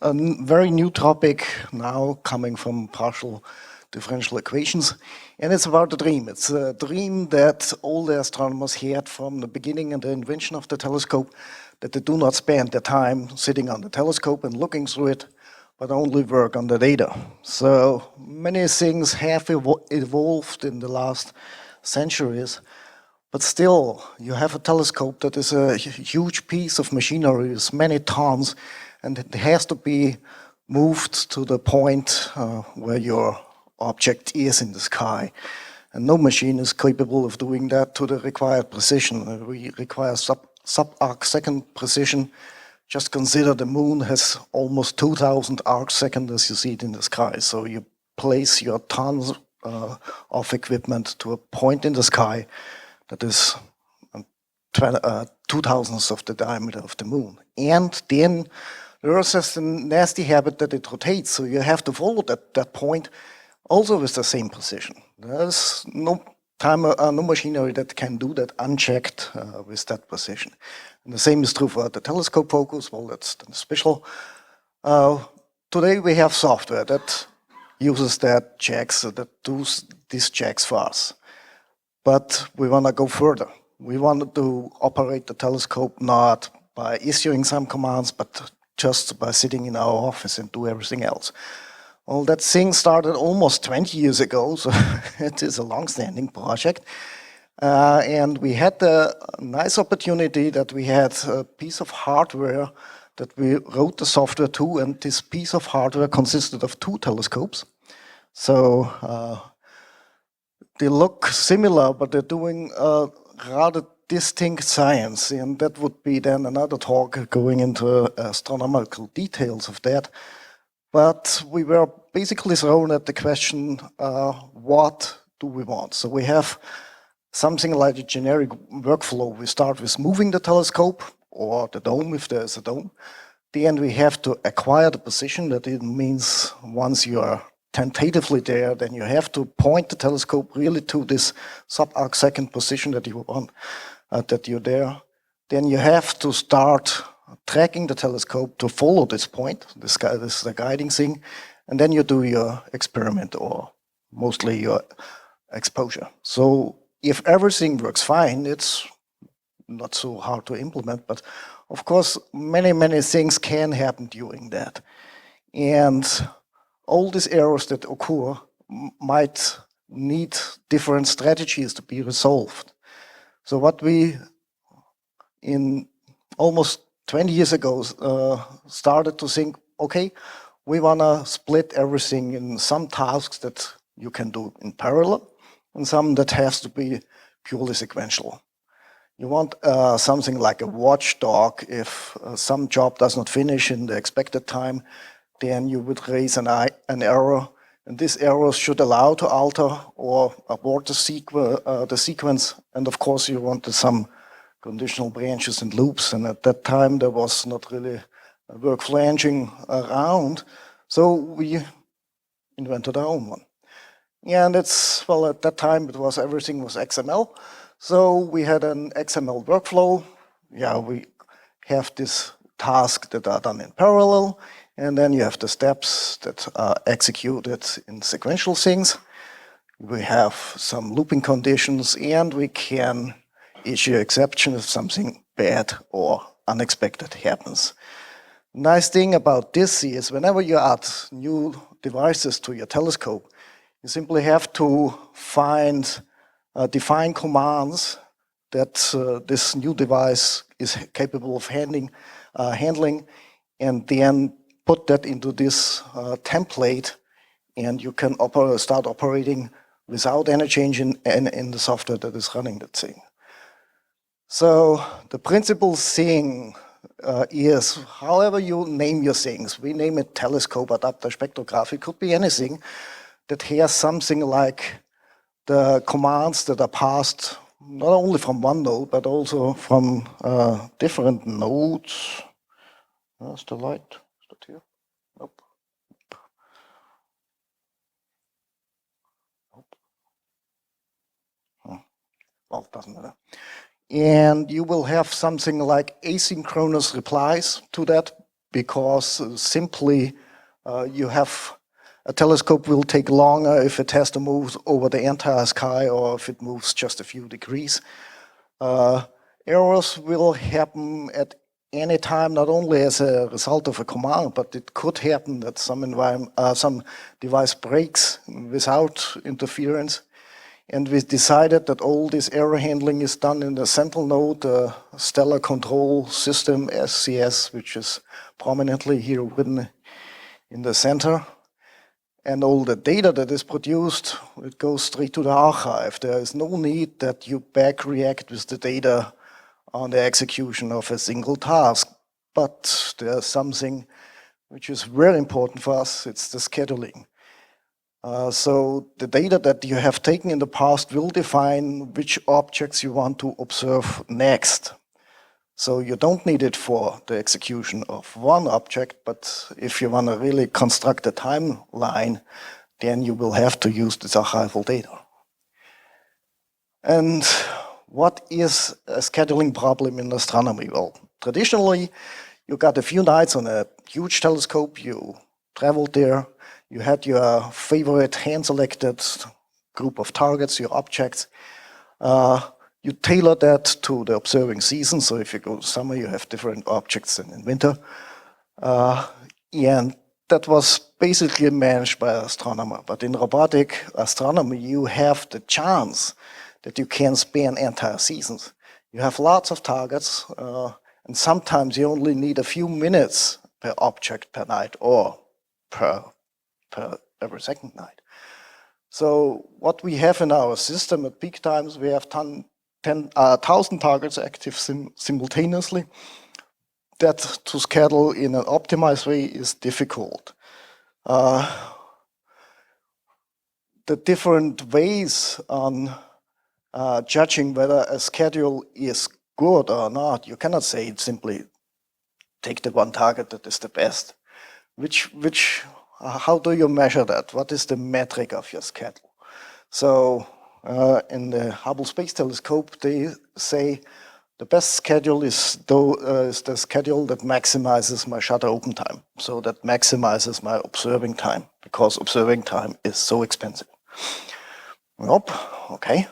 a very new topic now coming from partial differential equations, and it's about a dream. It's a dream that all the astronomers had from the beginning and the invention of the telescope, that they do not spend their time sitting on the telescope and looking through it, but only work on the data. So many things have evolved in the last centuries, but still you have a telescope that is a huge piece of machinery, with many tons, and it has to be moved to the point where your object is in the sky. And no machine is capable of doing that to the required precision. We require sub-arc second precision. Just consider the moon has almost 2,000 arc seconds as you see it in the sky. So you place your tons of equipment to a point in the sky that is 2,000ths of the diameter of the moon. And then the Earth has a nasty habit that it rotates, so you have to follow that point also with the same precision. There's no machinery that can do that unchecked with that precision. And the same is true for the telescope focus. Well, that's special. Today we have software that uses that checks, that does these checks for us. But we want to go further. We want to operate the telescope not by issuing some commands, but just by sitting in our office and do everything else. Well, that thing started almost 20 years ago, so it is a long-standing project. And we had the nice opportunity that we had a piece of hardware that we wrote the software to, and this piece of hardware consisted of 2 telescopes. So they look similar, but they're doing rather distinct science, and that would be then another talk going into astronomical details of that. But we were basically thrown at the question, what do we want? So we have something like a generic workflow. We start with moving the telescope, or the dome if there's a dome. Then we have to acquire the position. That it means once you are tentatively there, then you have to point the telescope really to this sub-arc second position that you want, that you're there. Then you have to start tracking the telescope to follow this point. This is the guiding thing. And then you do your experiment, or mostly your exposure. So if everything works fine, it's not so hard to implement, but of course, many things can happen during that. And all these errors that occur might need different strategies to be resolved. So what we, in almost 20 years ago, started to think, okay, we want to split everything in some tasks that you can do in parallel, and some that has to be purely sequential. You want something like a watchdog. If some job does not finish in the expected time, then you would raise an error, and this error should allow to alter or abort the sequence. And of course, you wanted some conditional branches and loops, and at that time there was not really a workflow engine around, so we invented our own one. And it's, well, at that time everything was XML, so we had an XML workflow. Yeah, we have this task that are done in parallel, and then you have the steps that are executed in sequential things. We have some looping conditions, and we can issue exception if something bad or unexpected happens. Nice thing about this is whenever you add new devices to your telescope, you simply have to define commands that this new device is capable of handling, and then put that into this template, and you can start operating without any change in the software that is running that thing. So the principal thing is, however you name your things, we name it telescope, adapter, spectrograph, it could be anything that has something like the commands that are passed not only from one node, but also from different nodes. Where's the light? Is that here? Nope. Well, it doesn't matter. And you will have something like asynchronous replies to that because simply you have a telescope will take longer if it has to move over the entire sky or if it moves just a few degrees. Errors will happen at any time, not only as a result of a command, but it could happen that some device breaks without interference. And we decided that all this error handling is done in the central node, the Stellar Control System, SCS, which is prominently here written in the center. And all the data that is produced, it goes straight to the archive. There is no need that you back react with the data on the execution of a single task. But there's something which is very important for us, it's the scheduling. So the data that you have taken in the past will define which objects you want to observe next. So you don't need it for the execution of one object, but if you want to really construct a timeline, then you will have to use this archival data. And what is a scheduling problem in astronomy? Well, traditionally, you got a few nights on a huge telescope, you traveled there, you had your favorite hand-selected group of targets, your objects. You tailor that to the observing season. So if you go summer, you have different objects than in winter. And that was basically managed by an astronomer. But in robotic astronomy, you have the chance that you can span entire seasons. You have lots of targets, and sometimes you only need a few minutes per object per night or per every second night. So what we have in our system at peak times, we have 10,000 targets active simultaneously. That to schedule in an optimized way is difficult. The different ways on judging whether a schedule is good or not, you cannot say simply take the one target that is the best. How do you measure that? What is the metric of your schedule? So in the Hubble Space Telescope, they say the best schedule is the schedule that maximizes my shutter open time. So that maximizes my observing time, because observing time is so expensive. Nope, okay.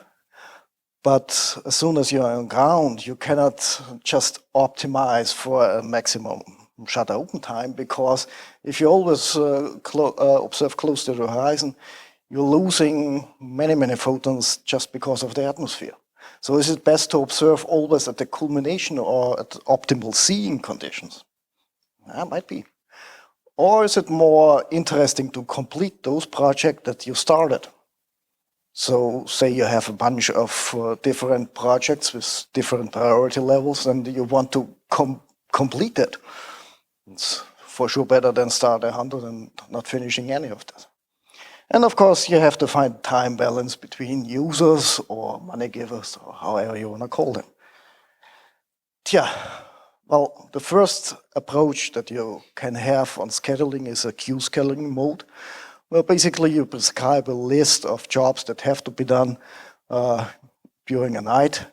But as soon as you're on ground, you cannot just optimize for a maximum shutter open time, because if you always observe close to the horizon, you're losing many photons just because of the atmosphere. So is it best to observe always at the culmination or at optimal seeing conditions? That might be. Or is it more interesting to complete those projects that you started? So say you have a bunch of different projects with different priority levels and you want to complete it. It's for sure better than start 100 and not finishing any of that. And of course, you have to find time balance between users or money givers or however you want to call them. Well, the first approach that you can have on scheduling is a queue scheduling mode, where basically you prescribe a list of jobs that have to be done during a night.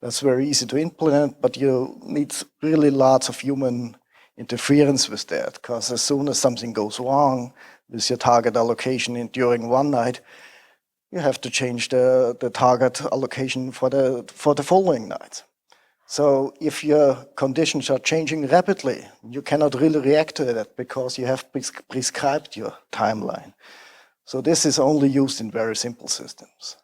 That's very easy to implement, but you need really lots of human interference with that, because as soon as something goes wrong with your target allocation during one night, you have to change the target allocation for the following night. So if your conditions are changing rapidly, you cannot really react to that because you have prescribed your timeline. So this is only used in very simple systems.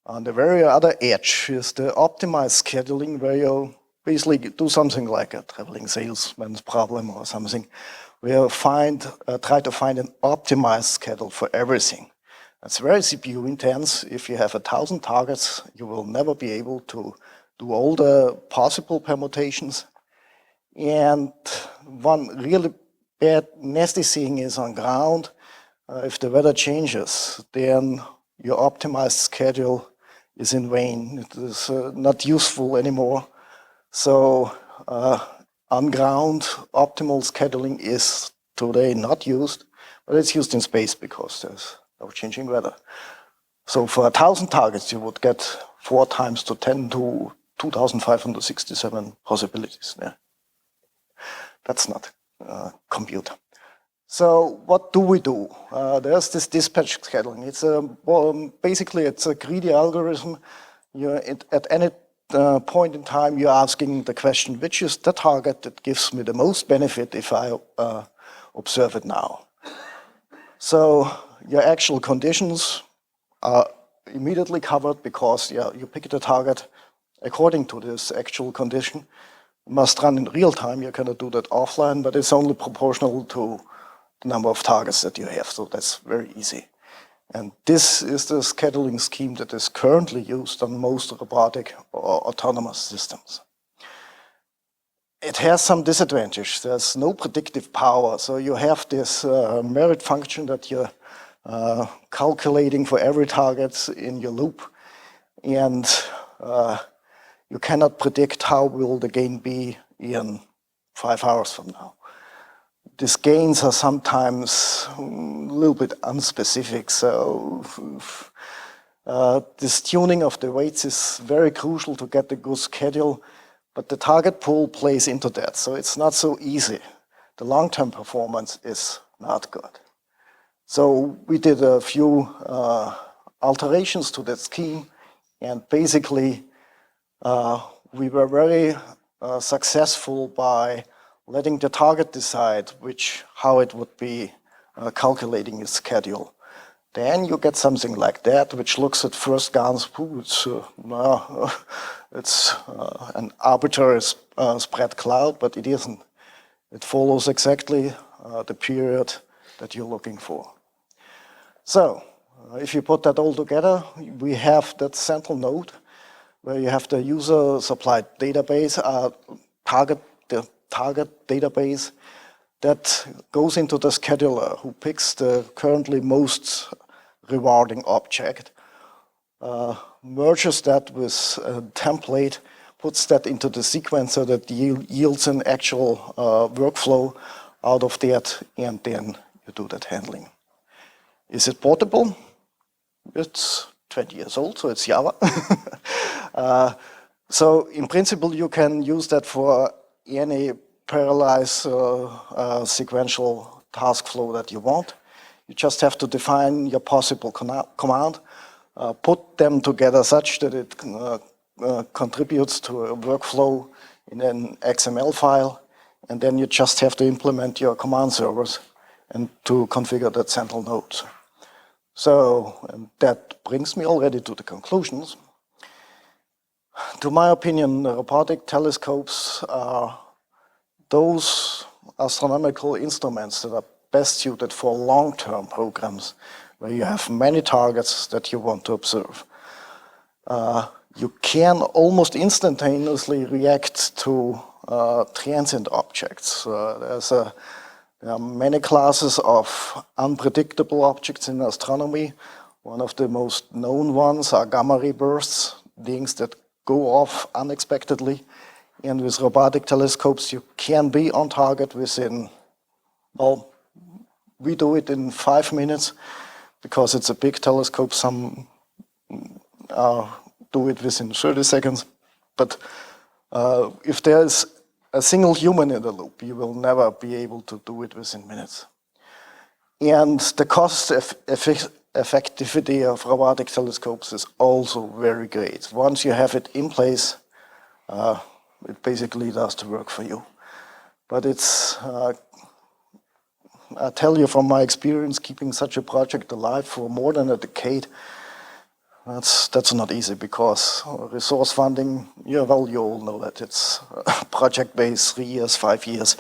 On the very other edge is the optimized scheduling, where you basically do something like a traveling salesman's problem or something, where you try to find an optimized schedule for everything. It's very CPU intense. If you have 1,000 targets, you will never be able to do all the possible permutations. And one really bad, nasty thing is on ground, if the weather changes, then your optimized schedule is in vain. It is not useful anymore. So on ground, optimal scheduling is today not used, but it's used in space because there's no changing weather. So for 1,000 targets, you would get 4 times to 10 to 2,567 possibilities. Yeah. That's not compute. So what do we do? There's this dispatch scheduling. It's basically it's a greedy algorithm. At any point in time, you're asking the question, which is the target that gives me the most benefit if I observe it now? So your actual conditions are immediately covered because you pick the target according to this actual condition. It must run in real time. You cannot do that offline, but it's only proportional to the number of targets that you have. So that's very easy. And this is the scheduling scheme that is currently used on most robotic or autonomous systems. It has some disadvantages. There's no predictive power. So you have this merit function that you're calculating for every target in your loop. And you cannot predict how will the gain be in 5 hours from now. These gains are sometimes a little bit unspecific. So this tuning of the weights is very crucial to get a good schedule. But the target pool plays into that, so it's not so easy. The long-term performance is not good. So we did a few alterations to that scheme, and basically we were very successful by letting the target decide how it would be calculating its schedule. Then you get something like that, which looks at first glance, it's an arbitrary spread cloud, but it isn't. It follows exactly the period that you're looking for. So if you put that all together, we have that central node where you have the user-supplied database, the target database that goes into the scheduler who picks the currently most rewarding object, merges that with a template, puts that into the sequencer that yields an actual workflow out of that, and then you do that handling. Is it portable? It's 20 years old, so it's Java. So in principle, you can use that for any parallelized sequential task flow that you want. You just have to define your possible command, put them together such that it contributes to a workflow in an XML file, and then you just have to implement your command servers and to configure that central node. So, and that brings me already to the conclusions. To my opinion, the robotic telescopes are those astronomical instruments that are best suited for long-term programs where you have many targets that you want to observe. You can almost instantaneously react to transient objects. There are many classes of unpredictable objects in astronomy. One of the most known ones are gamma ray bursts, things that go off unexpectedly. And with robotic telescopes, you can be on target within, well, we do it in 5 minutes because it's a big telescope. Some do it within 30 seconds. But if there's a single human in the loop, you will never be able to do it within minutes. And the cost effectivity of robotic telescopes is also very great. Once you have it in place, it basically does the work for you. But it's, I tell you from my experience, keeping such a project alive for more than a decade, that's not easy because resource funding, you all know that it's project-based, 3 years, 5 years,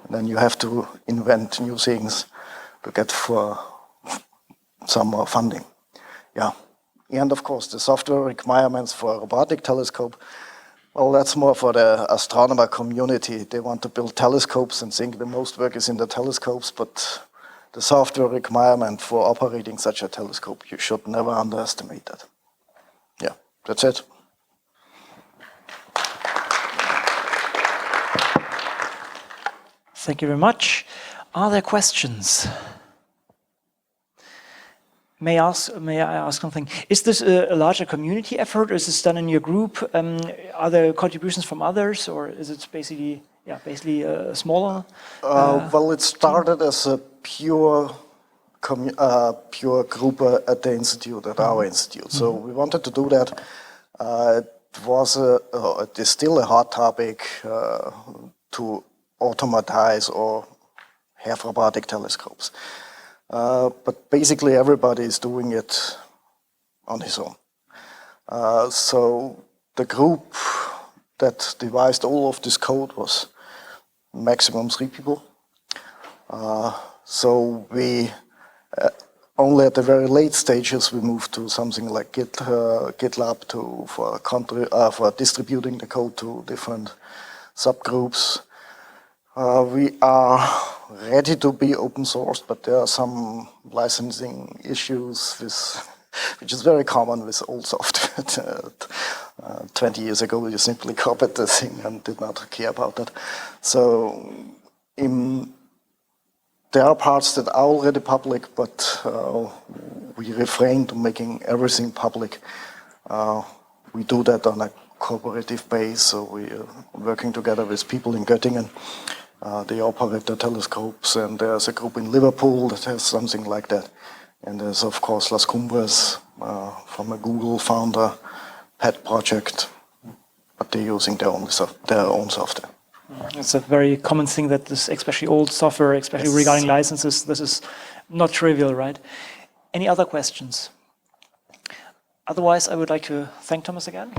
and then you have to invent new things to get for some more funding. Yeah, and of course the software requirements for a robotic telescope, well, that's more for the astronomer community. They want to build telescopes and think the most work is in the telescopes, but the software requirement for operating such a telescope, you should never underestimate that. Yeah, that's it. Thank you very much. Are there questions? May I ask something? Is this a larger community effort, or is this done in your group? Are there contributions from others, or is it basically yeah, basically smaller. Well, it started as a pure group at the institute, at our institute. So we wanted to do that. It is still a hot topic to automatize or have robotic telescopes. But basically everybody is doing it on his own. So the group that devised all of this code was maximum 3 people. So we only at the very late stages we moved to something like GitLab for distributing the code to different subgroups. We are ready to be open sourced, but there are some licensing issues which is very common with old software. 20 years ago, you simply copied the thing and did not care about that. So there are parts that are already public, but we refrain to making everything public. We do that on a cooperative base, so we are working together with people in Göttingen. They operate the telescopes, and there's a group in Liverpool that has something like that. And there's, of course, Las Cumbres from a Google founder pet project, but they're using their own software. It's a very common thing that this, especially old software, especially regarding licenses, this is not trivial, right? Any other questions? Otherwise, I would like to thank Thomas again.